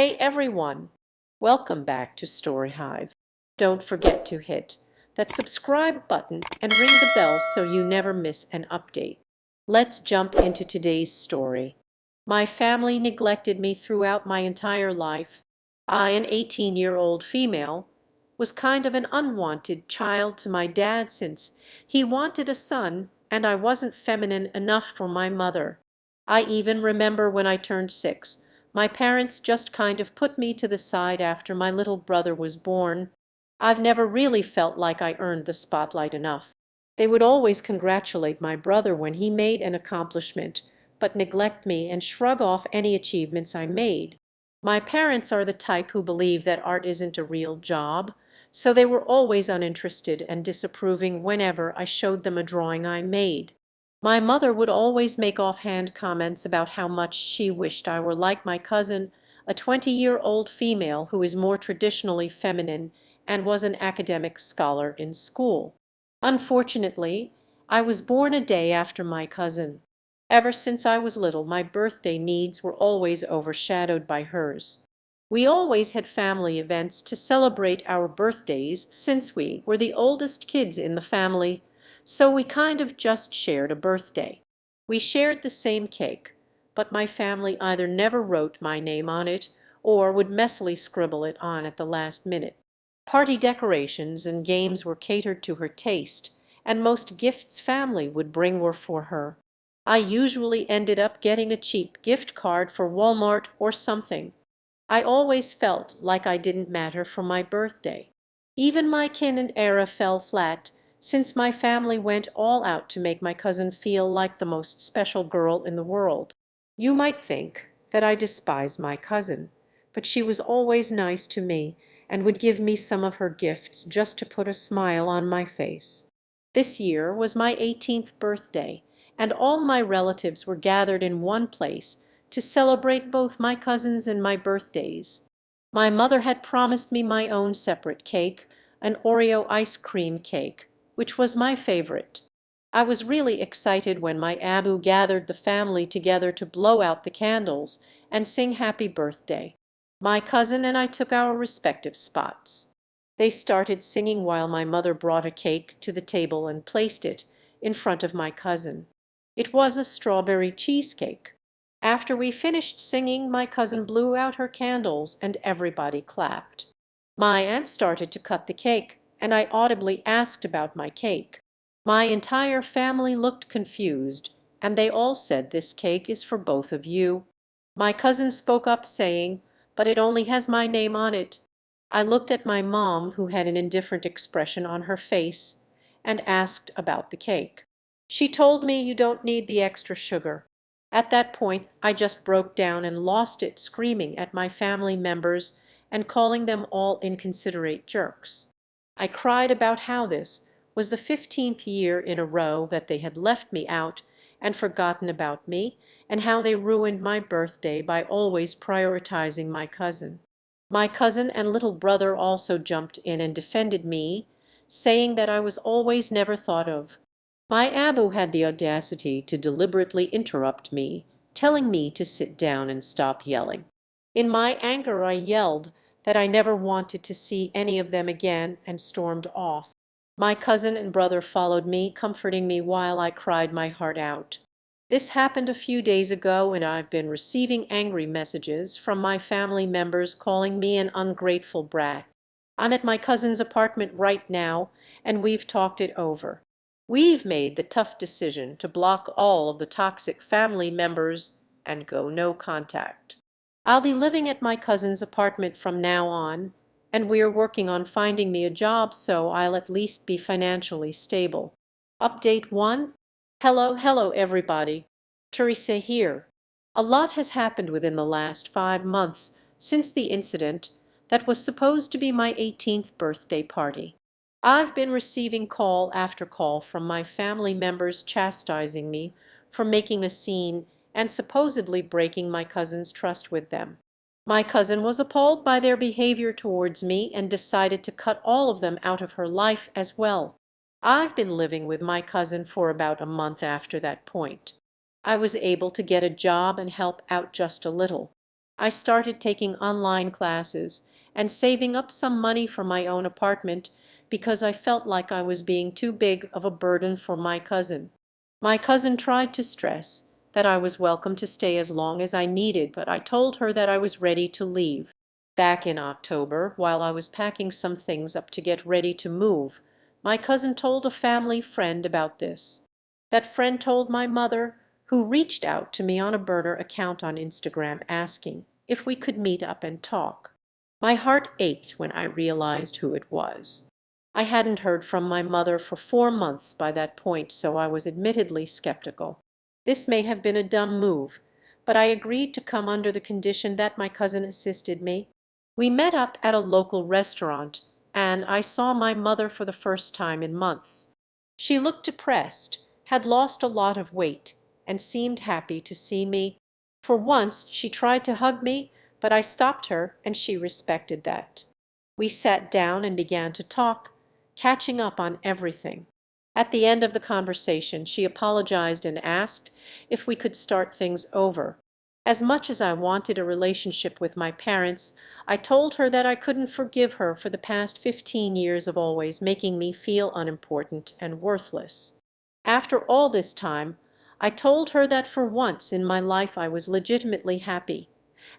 Hey everyone, welcome back to Story Hive. Don't forget to hit that subscribe button and ring the bell so you never miss an update. Let's jump into today's story. My family neglected me throughout my entire life. I, an 18-year-old female, was kind of an unwanted child to my dad since he wanted a son and I wasn't feminine enough for my mother. I even remember when I turned 6. My parents just kind of put me to the side after my little brother was born. I've never really felt like I earned the spotlight enough. They would always congratulate my brother when he made an accomplishment, but neglect me and shrug off any achievements I made. My parents are the type who believe that art isn't a real job, so they were always uninterested and disapproving whenever I showed them a drawing I made. My mother would always make offhand comments about how much she wished I were like my cousin, a 20-year-old female who is more traditionally feminine and was an academic scholar in school. Unfortunately, I was born a day after my cousin. Ever since I was little, my birthday needs were always overshadowed by hers. We always had family events to celebrate our birthdays since we were the oldest kids in the family, so we kind of just shared a birthday. We shared the same cake, but my family either never wrote my name on it or would messily scribble it on at the last minute. Party decorations and games were catered to her taste, and most gifts family would bring were for her. I usually ended up getting a cheap gift card for Walmart or something. I always felt like I didn't matter for my birthday. Even my kin and era fell flat, since my family went all out to make my cousin feel like the most special girl in the world. You might think that I despise my cousin, but she was always nice to me and would give me some of her gifts just to put a smile on my face. This year was my 18th birthday, and all my relatives were gathered in one place to celebrate both my cousins and my birthdays. My mother had promised me my own separate cake, an Oreo ice cream cake, which was my favorite. I was really excited when my Abu gathered the family together to blow out the candles and sing happy birthday. My cousin and I took our respective spots. They started singing while my mother brought a cake to the table and placed it in front of my cousin. It was a strawberry cheesecake. After we finished singing, my cousin blew out her candles and everybody clapped. My aunt started to cut the cake, and I audibly asked about my cake. My entire family looked confused, and they all said, "This cake is for both of you." My cousin spoke up saying, "But it only has my name on it." I looked at my mom, who had an indifferent expression on her face, and asked about the cake. She told me, "You don't need the extra sugar." At that point, I just broke down and lost it, screaming at my family members and calling them all inconsiderate jerks. I cried about how this was the 15th year in a row that they had left me out and forgotten about me, and how they ruined my birthday by always prioritizing my cousin. My cousin and little brother also jumped in and defended me, saying that I was always never thought of. My Abu had the audacity to deliberately interrupt me, telling me to sit down and stop yelling. In my anger, I yelled that I never wanted to see any of them again and stormed off. My cousin and brother followed me, comforting me while I cried my heart out. This happened a few days ago, and I've been receiving angry messages from my family members calling me an ungrateful brat. I'm at my cousin's apartment right now, and we've talked it over. We've made the tough decision to block all of the toxic family members and go no contact. I'll be living at my cousin's apartment from now on, and we're working on finding me a job so I'll at least be financially stable. Update 1. Hello everybody. Teresa here. A lot has happened within the last 5 months since the incident that was supposed to be my 18th birthday party. I've been receiving call after call from my family members chastising me for making a scene and supposedly breaking my cousin's trust with them. My cousin was appalled by their behavior towards me and decided to cut all of them out of her life as well. I've been living with my cousin for about a month after that point. I was able to get a job and help out just a little. I started taking online classes and saving up some money for my own apartment because I felt like I was being too big of a burden for my cousin. My cousin tried to stress that I was welcome to stay as long as I needed, but I told her that I was ready to leave. Back in October, while I was packing some things up to get ready to move, my cousin told a family friend about this. That friend told my mother, who reached out to me on a burner account on Instagram asking if we could meet up and talk. My heart ached when I realized who it was. I hadn't heard from my mother for 4 months by that point, so I was admittedly skeptical. This may have been a dumb move, but I agreed to come under the condition that my cousin assisted me. We met up at a local restaurant, and I saw my mother for the first time in months. She looked depressed, had lost a lot of weight, and seemed happy to see me. For once she tried to hug me, but I stopped her, and she respected that. We sat down and began to talk, catching up on everything. At the end of the conversation, she apologized and asked if we could start things over. As much as I wanted a relationship with my parents, I told her that I couldn't forgive her for the past 15 years of always making me feel unimportant and worthless. After all this time, I told her that for once in my life I was legitimately happy,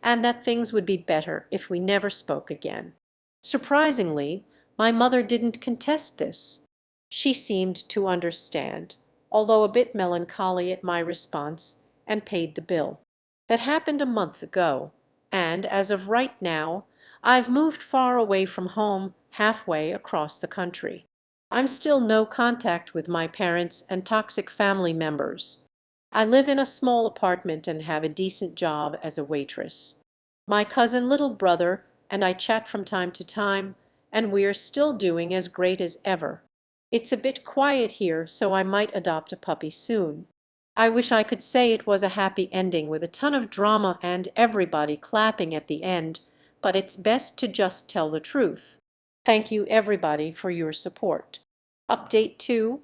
and that things would be better if we never spoke again. Surprisingly, my mother didn't contest this. She seemed to understand, although a bit melancholy at my response, and paid the bill. That happened a month ago, and as of right now, I've moved far away from home, halfway across the country. I'm still no contact with my parents and toxic family members. I live in a small apartment and have a decent job as a waitress. My cousin little brother and I chat from time to time, and we're still doing as great as ever. It's a bit quiet here, so I might adopt a puppy soon. I wish I could say it was a happy ending with a ton of drama and everybody clapping at the end, but it's best to just tell the truth. Thank you everybody for your support. Update 2.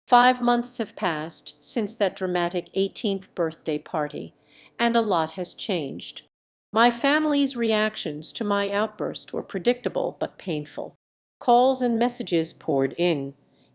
5 months have passed since that dramatic 18th birthday party, and a lot has changed. My family's reactions to my outburst were predictable but painful. Calls and messages poured in,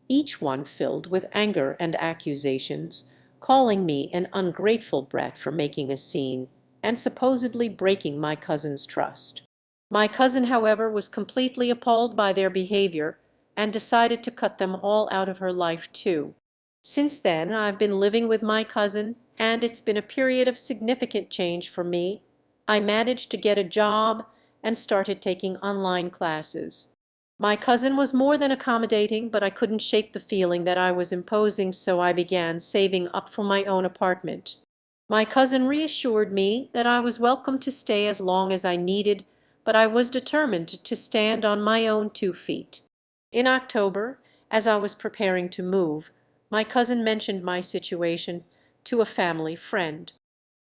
each one filled with anger and accusations, calling me an ungrateful brat for making a scene and supposedly breaking my cousin's trust. My cousin, however, was completely appalled by their behavior and decided to cut them all out of her life too. Since then, I've been living with my cousin, and it's been a period of significant change for me. I managed to get a job and started taking online classes. My cousin was more than accommodating, but I couldn't shake the feeling that I was imposing, so I began saving up for my own apartment. My cousin reassured me that I was welcome to stay as long as I needed, but I was determined to stand on my own 2 feet. In October, as I was preparing to move, my cousin mentioned my situation to a family friend.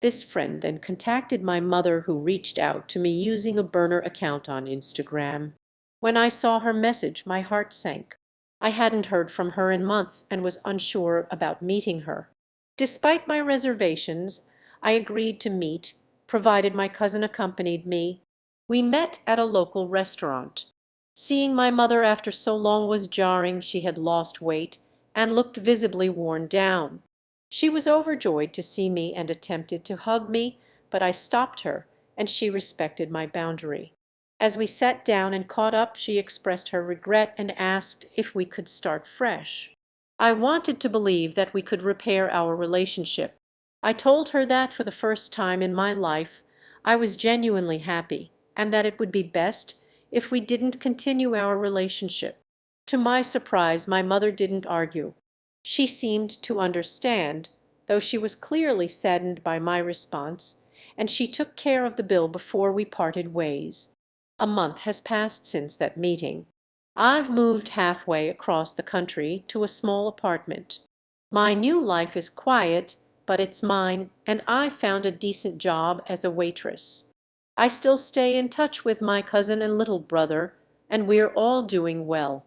This friend then contacted my mother, who reached out to me using a burner account on Instagram. When I saw her message, my heart sank. I hadn't heard from her in months and was unsure about meeting her. Despite my reservations, I agreed to meet, provided my cousin accompanied me. We met at a local restaurant. Seeing my mother after so long was jarring. She had lost weight and looked visibly worn down. She was overjoyed to see me and attempted to hug me, but I stopped her, and she respected my boundary. As we sat down and caught up, she expressed her regret and asked if we could start fresh. I wanted to believe that we could repair our relationship. I told her that for the first time in my life, I was genuinely happy, and that it would be best if we didn't continue our relationship. To my surprise, my mother didn't argue. She seemed to understand, though she was clearly saddened by my response, and she took care of the bill before we parted ways. A month has passed since that meeting. I've moved halfway across the country to a small apartment. My new life is quiet, but it's mine, and I found a decent job as a waitress. I still stay in touch with my cousin and little brother, and we're all doing well.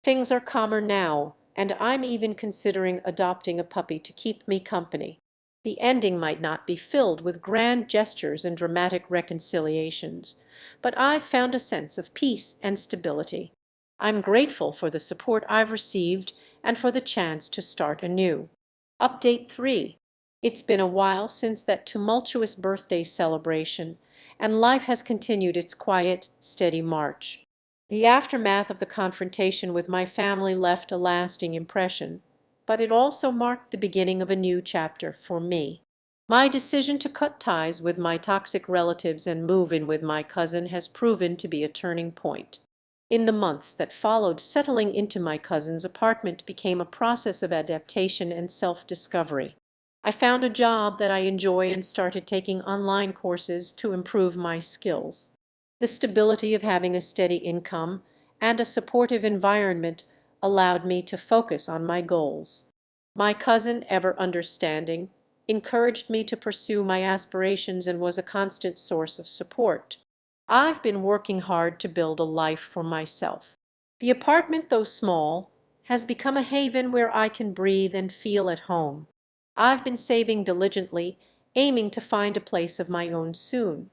Things are calmer now, and I'm even considering adopting a puppy to keep me company. The ending might not be filled with grand gestures and dramatic reconciliations, but I've found a sense of peace and stability. I'm grateful for the support I've received and for the chance to start anew. Update 3. It's been a while since that tumultuous birthday celebration, and life has continued its quiet, steady march. The aftermath of the confrontation with my family left a lasting impression, but it also marked the beginning of a new chapter for me. My decision to cut ties with my toxic relatives and move in with my cousin has proven to be a turning point. In the months that followed, settling into my cousin's apartment became a process of adaptation and self-discovery. I found a job that I enjoy and started taking online courses to improve my skills. The stability of having a steady income and a supportive environment allowed me to focus on my goals. My cousin, ever understanding, encouraged me to pursue my aspirations and was a constant source of support. I've been working hard to build a life for myself. The apartment, though small, has become a haven where I can breathe and feel at home. I've been saving diligently, aiming to find a place of my own soon.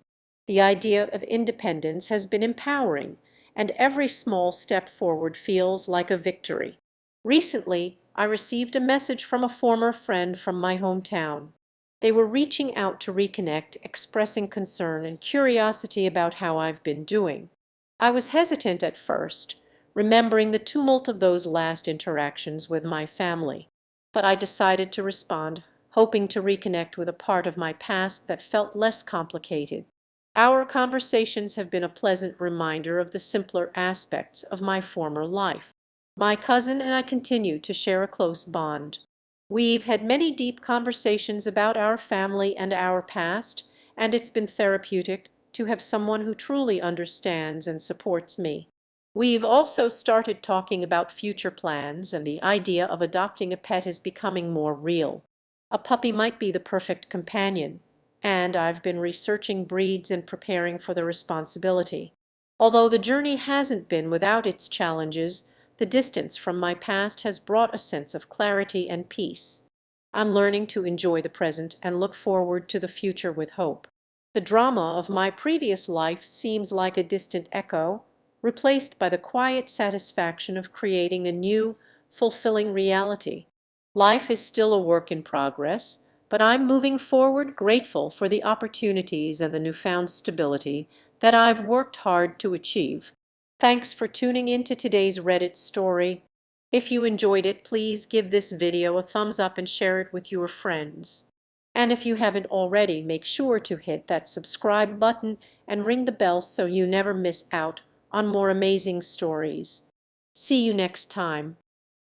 The idea of independence has been empowering, and every small step forward feels like a victory. Recently, I received a message from a former friend from my hometown. They were reaching out to reconnect, expressing concern and curiosity about how I've been doing. I was hesitant at first, remembering the tumult of those last interactions with my family. But I decided to respond, hoping to reconnect with a part of my past that felt less complicated. Our conversations have been a pleasant reminder of the simpler aspects of my former life. My cousin and I continue to share a close bond. We've had many deep conversations about our family and our past, and it's been therapeutic to have someone who truly understands and supports me. We've also started talking about future plans, and the idea of adopting a pet is becoming more real. A puppy might be the perfect companion, and I've been researching breeds and preparing for the responsibility. Although the journey hasn't been without its challenges, the distance from my past has brought a sense of clarity and peace. I'm learning to enjoy the present and look forward to the future with hope. The drama of my previous life seems like a distant echo, replaced by the quiet satisfaction of creating a new, fulfilling reality. Life is still a work in progress, but I'm moving forward grateful for the opportunities and the newfound stability that I've worked hard to achieve. Thanks for tuning in to today's Reddit story. If you enjoyed it, please give this video a thumbs up and share it with your friends. And if you haven't already, make sure to hit that subscribe button and ring the bell so you never miss out on more amazing stories. See you next time.